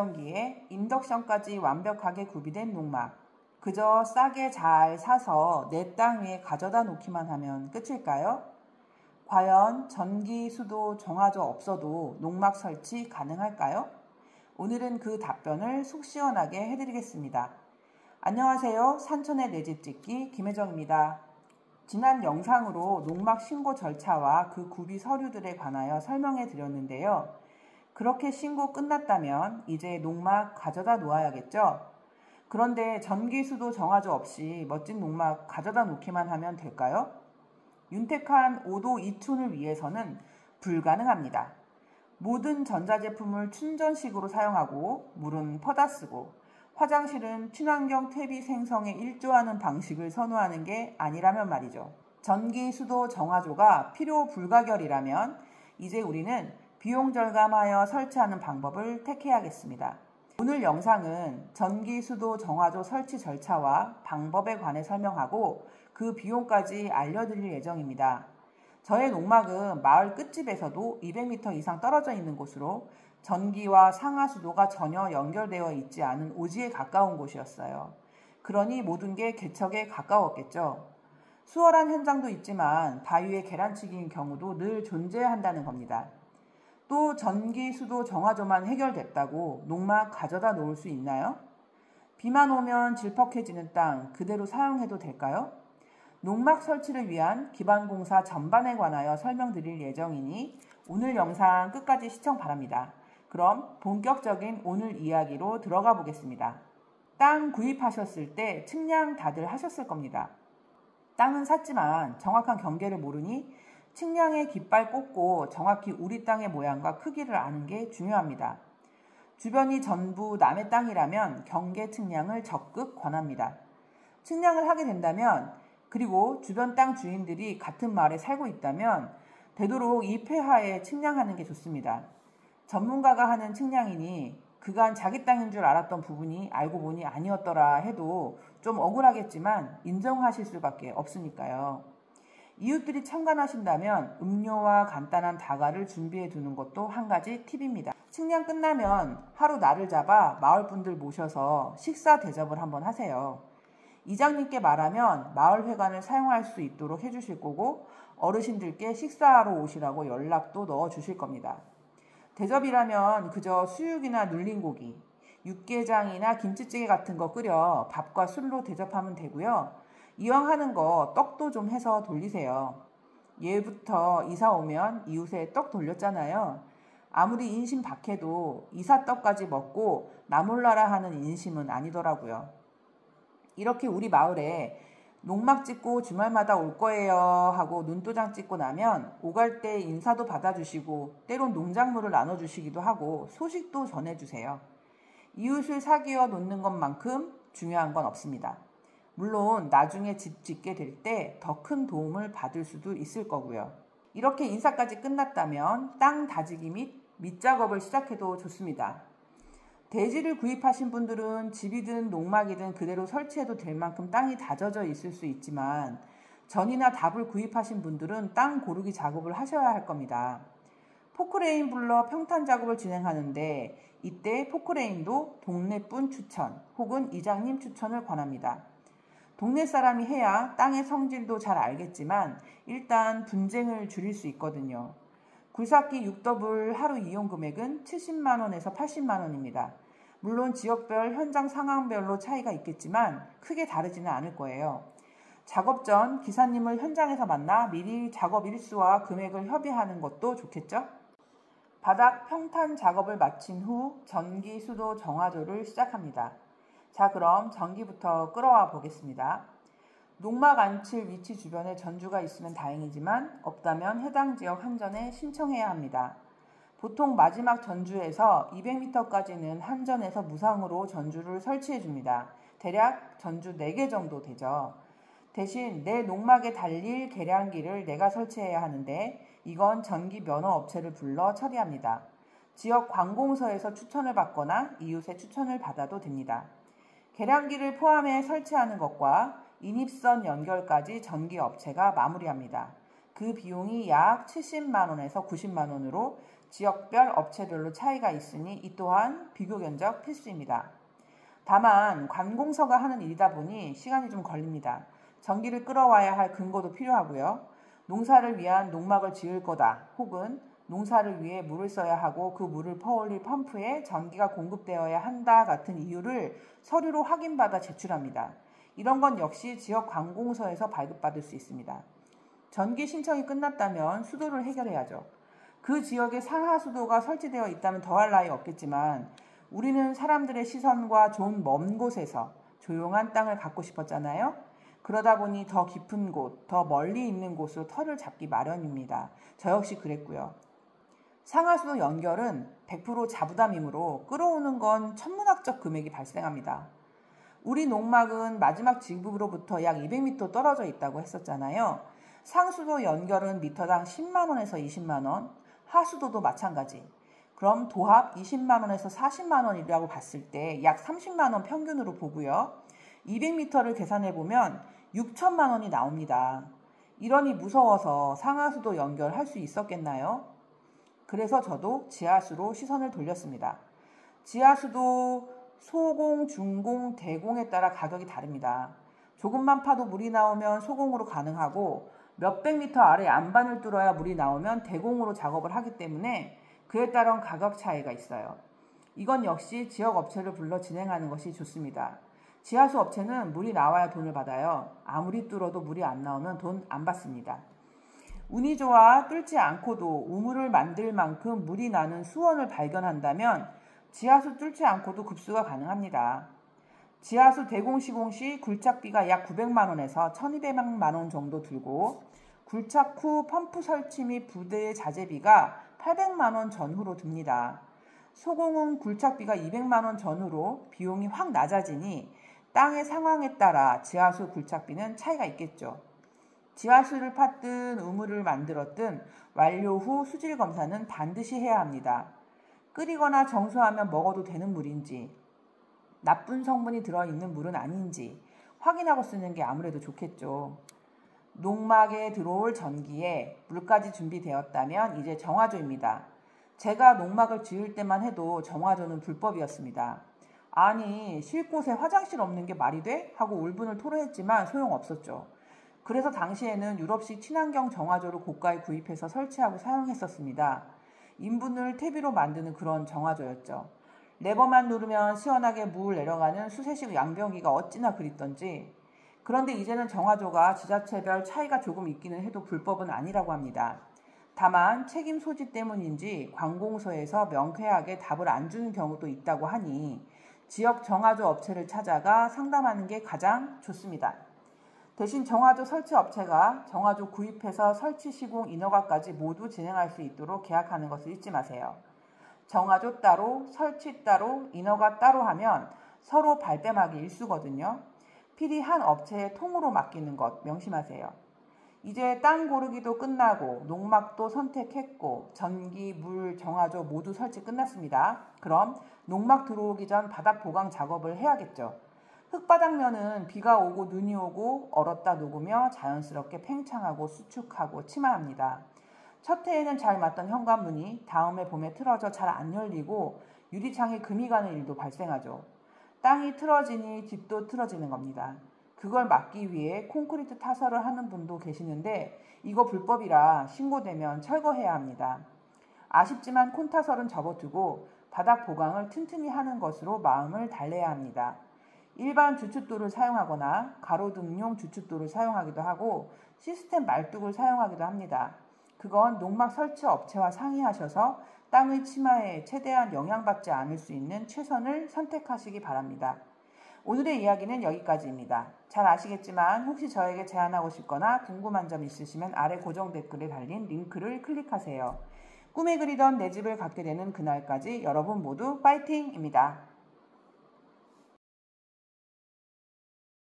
조연기에 인덕션까지 완벽하게 구비된 농막. 그저 싸게 잘 사서 내 땅 위에 가져다 놓기만 하면 끝일까요? 과연 전기, 수도, 정화조 없어도 농막 설치 가능할까요? 오늘은 그 답변을 속 시원하게 해드리겠습니다. 안녕하세요. 산천의 내 집 짓기 김혜정입니다. 지난 영상으로 농막 신고 절차와 그 구비 서류들에 관하여 설명해 드렸는데요. 그렇게 신고 끝났다면 이제 농막 가져다 놓아야겠죠? 그런데 전기, 수도, 정화조 없이 멋진 농막 가져다 놓기만 하면 될까요? 윤택한 5도 이촌을 위해서는 불가능합니다. 모든 전자제품을 충전식으로 사용하고 물은 퍼다 쓰고 화장실은 친환경 퇴비 생성에 일조하는 방식을 선호하는 게 아니라면 말이죠. 전기, 수도, 정화조가 필요 불가결이라면 이제 우리는 비용 절감하여 설치하는 방법을 택해야겠습니다. 오늘 영상은 전기, 수도, 정화조 설치 절차와 방법에 관해 설명하고 그 비용까지 알려드릴 예정입니다. 저의 농막은 마을 끝집에서도 200m 이상 떨어져 있는 곳으로 전기와 상하수도가 전혀 연결되어 있지 않은 오지에 가까운 곳이었어요. 그러니 모든 게 개척에 가까웠겠죠. 수월한 현장도 있지만 바위에 계란치기인 경우도 늘 존재한다는 겁니다. 또 전기, 수도, 정화조만 해결됐다고 농막 가져다 놓을 수 있나요? 비만 오면 질퍽해지는 땅 그대로 사용해도 될까요? 농막 설치를 위한 기반공사 전반에 관하여 설명드릴 예정이니 오늘 영상 끝까지 시청 바랍니다. 그럼 본격적인 오늘 이야기로 들어가 보겠습니다. 땅 구입하셨을 때 측량 다들 하셨을 겁니다. 땅은 샀지만 정확한 경계를 모르니 측량에 깃발 꽂고 정확히 우리 땅의 모양과 크기를 아는 게 중요합니다. 주변이 전부 남의 땅이라면 경계 측량을 적극 권합니다. 측량을 하게 된다면 그리고 주변 땅 주인들이 같은 마을에 살고 있다면 되도록 이 폐하에 측량하는 게 좋습니다. 전문가가 하는 측량이니 그간 자기 땅인 줄 알았던 부분이 알고 보니 아니었더라 해도 좀 억울하겠지만 인정하실 수밖에 없으니까요. 이웃들이 참관하신다면 음료와 간단한 다가를 준비해 두는 것도 한 가지 팁입니다. 측량 끝나면 하루 날을 잡아 마을분들 모셔서 식사 대접을 한번 하세요. 이장님께 말하면 마을회관을 사용할 수 있도록 해주실 거고 어르신들께 식사하러 오시라고 연락도 넣어주실 겁니다. 대접이라면 그저 수육이나 눌린 고기, 육개장이나 김치찌개 같은 거 끓여 밥과 술로 대접하면 되고요. 이왕 하는 거 떡도 좀 해서 돌리세요. 예부터 이사 오면 이웃에 떡 돌렸잖아요. 아무리 인심 박해도 이사떡까지 먹고 나 몰라라 하는 인심은 아니더라고요. 이렇게 우리 마을에 농막 짓고 주말마다 올 거예요 하고 눈도장 찍고 나면 오갈 때 인사도 받아주시고 때론 농작물을 나눠주시기도 하고 소식도 전해주세요. 이웃을 사귀어 놓는 것만큼 중요한 건 없습니다. 물론 나중에 집 짓게 될 때 더 큰 도움을 받을 수도 있을 거고요. 이렇게 인사까지 끝났다면 땅 다지기 및 밑작업을 시작해도 좋습니다. 대지를 구입하신 분들은 집이든 농막이든 그대로 설치해도 될 만큼 땅이 다져져 있을 수 있지만 전이나 답을 구입하신 분들은 땅 고르기 작업을 하셔야 할 겁니다. 포크레인 불러 평탄 작업을 진행하는데 이때 포크레인도 동네분 추천 혹은 이장님 추천을 권합니다. 동네 사람이 해야 땅의 성질도 잘 알겠지만 일단 분쟁을 줄일 수 있거든요. 굴삭기 6더블 하루 이용 금액은 70만원에서 80만원입니다. 물론 지역별 현장 상황별로 차이가 있겠지만 크게 다르지는 않을 거예요. 작업 전 기사님을 현장에서 만나 미리 작업 일수와 금액을 협의하는 것도 좋겠죠? 바닥 평탄 작업을 마친 후 전기, 수도, 정화조를 시작합니다. 자, 그럼 전기부터 끌어와 보겠습니다. 농막 안칠 위치 주변에 전주가 있으면 다행이지만 없다면 해당 지역 한전에 신청해야 합니다. 보통 마지막 전주에서 200m까지는 한전에서 무상으로 전주를 설치해 줍니다. 대략 전주 4개 정도 되죠. 대신 내 농막에 달릴 계량기를 내가 설치해야 하는데 이건 전기 면허 업체를 불러 처리합니다. 지역 관공서에서 추천을 받거나 이웃의 추천을 받아도 됩니다. 계량기를 포함해 설치하는 것과 인입선 연결까지 전기업체가 마무리합니다. 그 비용이 약 70만원에서 90만원으로 지역별 업체별로 차이가 있으니 이 또한 비교 견적 필수입니다. 다만 관공서가 하는 일이다 보니 시간이 좀 걸립니다. 전기를 끌어와야 할 근거도 필요하고요. 농사를 위한 농막을 지을 거다 혹은 농사를 위해 물을 써야 하고 그 물을 퍼올릴 펌프에 전기가 공급되어야 한다 같은 이유를 서류로 확인받아 제출합니다. 이런 건 역시 지역 관공서에서 발급받을 수 있습니다. 전기 신청이 끝났다면 수도를 해결해야죠. 그 지역에 상하수도가 설치되어 있다면 더할 나위 없겠지만 우리는 사람들의 시선과 좀 먼 곳에서 조용한 땅을 갖고 싶었잖아요. 그러다 보니 더 깊은 곳, 더 멀리 있는 곳으로 터를 잡기 마련입니다. 저 역시 그랬고요. 상하수도 연결은 100% 자부담이므로 끌어오는 건 천문학적 금액이 발생합니다. 우리 농막은 마지막 지부로부터 약 200m 떨어져 있다고 했었잖아요. 상수도 연결은 미터당 10만원에서 20만원, 하수도도 마찬가지. 그럼 도합 20만원에서 40만원이라고 봤을 때 약 30만원 평균으로 보고요. 200m를 계산해보면 6천만원이 나옵니다. 이러니 무서워서 상하수도 연결할 수 있었겠나요? 그래서 저도 지하수로 시선을 돌렸습니다. 지하수도 소공, 중공, 대공에 따라 가격이 다릅니다. 조금만 파도 물이 나오면 소공으로 가능하고 몇백 미터 아래 안반을 뚫어야 물이 나오면 대공으로 작업을 하기 때문에 그에 따른 가격 차이가 있어요. 이건 역시 지역 업체를 불러 진행하는 것이 좋습니다. 지하수 업체는 물이 나와야 돈을 받아요. 아무리 뚫어도 물이 안 나오면 돈 안 받습니다. 운이 좋아 뚫지 않고도 우물을 만들 만큼 물이 나는 수원을 발견한다면 지하수 뚫지 않고도 급수가 가능합니다. 지하수 대공 시공 시 굴착비가 약 900만원에서 1200만원 정도 들고 굴착 후 펌프 설치 및 부대의 자재비가 800만원 전후로 듭니다. 소공은 굴착비가 200만원 전후로 비용이 확 낮아지니 땅의 상황에 따라 지하수 굴착비는 차이가 있겠죠. 지하수를 팠든 우물을 만들었든 완료 후 수질 검사는 반드시 해야 합니다. 끓이거나 정수하면 먹어도 되는 물인지 나쁜 성분이 들어있는 물은 아닌지 확인하고 쓰는 게 아무래도 좋겠죠. 농막에 들어올 전기에 물까지 준비되었다면 이제 정화조입니다. 제가 농막을 지을 때만 해도 정화조는 불법이었습니다. 아니 쉴 곳에 화장실 없는 게 말이 돼? 하고 울분을 토로했지만 소용없었죠. 그래서 당시에는 유럽식 친환경 정화조를 고가에 구입해서 설치하고 사용했었습니다. 인분을 퇴비로 만드는 그런 정화조였죠. 레버만 누르면 시원하게 물 내려가는 수세식 양변기가 어찌나 그립던지. 그런데 이제는 정화조가 지자체별 차이가 조금 있기는 해도 불법은 아니라고 합니다. 다만 책임 소지 때문인지 관공서에서 명쾌하게 답을 안 주는 경우도 있다고 하니 지역 정화조 업체를 찾아가 상담하는 게 가장 좋습니다. 대신 정화조 설치 업체가 정화조 구입해서 설치 시공 인허가까지 모두 진행할 수 있도록 계약하는 것을 잊지 마세요. 정화조 따로, 설치 따로, 인허가 따로 하면 서로 발뺌하기 일쑤거든요. 필히 한 업체에 통으로 맡기는 것 명심하세요. 이제 땅 고르기도 끝나고 농막도 선택했고 전기, 물, 정화조 모두 설치 끝났습니다. 그럼 농막 들어오기 전 바닥 보강 작업을 해야겠죠. 흙바닥면은 비가 오고 눈이 오고 얼었다 녹으며 자연스럽게 팽창하고 수축하고 침하합니다. 첫 해에는 잘 맞던 현관문이 다음해 봄에 틀어져 잘 안 열리고 유리창에 금이 가는 일도 발생하죠. 땅이 틀어지니 집도 틀어지는 겁니다. 그걸 막기 위해 콘크리트 타설을 하는 분도 계시는데 이거 불법이라 신고되면 철거해야 합니다. 아쉽지만 콘타설은 접어두고 바닥 보강을 튼튼히 하는 것으로 마음을 달래야 합니다. 일반 주춧돌을 사용하거나 가로등용 주춧돌을 사용하기도 하고 시스템 말뚝을 사용하기도 합니다. 그건 농막 설치 업체와 상의하셔서 땅의 침하에 최대한 영향받지 않을 수 있는 최선을 선택하시기 바랍니다. 오늘의 이야기는 여기까지입니다. 잘 아시겠지만 혹시 저에게 제안하고 싶거나 궁금한 점 있으시면 아래 고정 댓글에 달린 링크를 클릭하세요. 꿈에 그리던 내 집을 갖게 되는 그날까지 여러분 모두 파이팅입니다.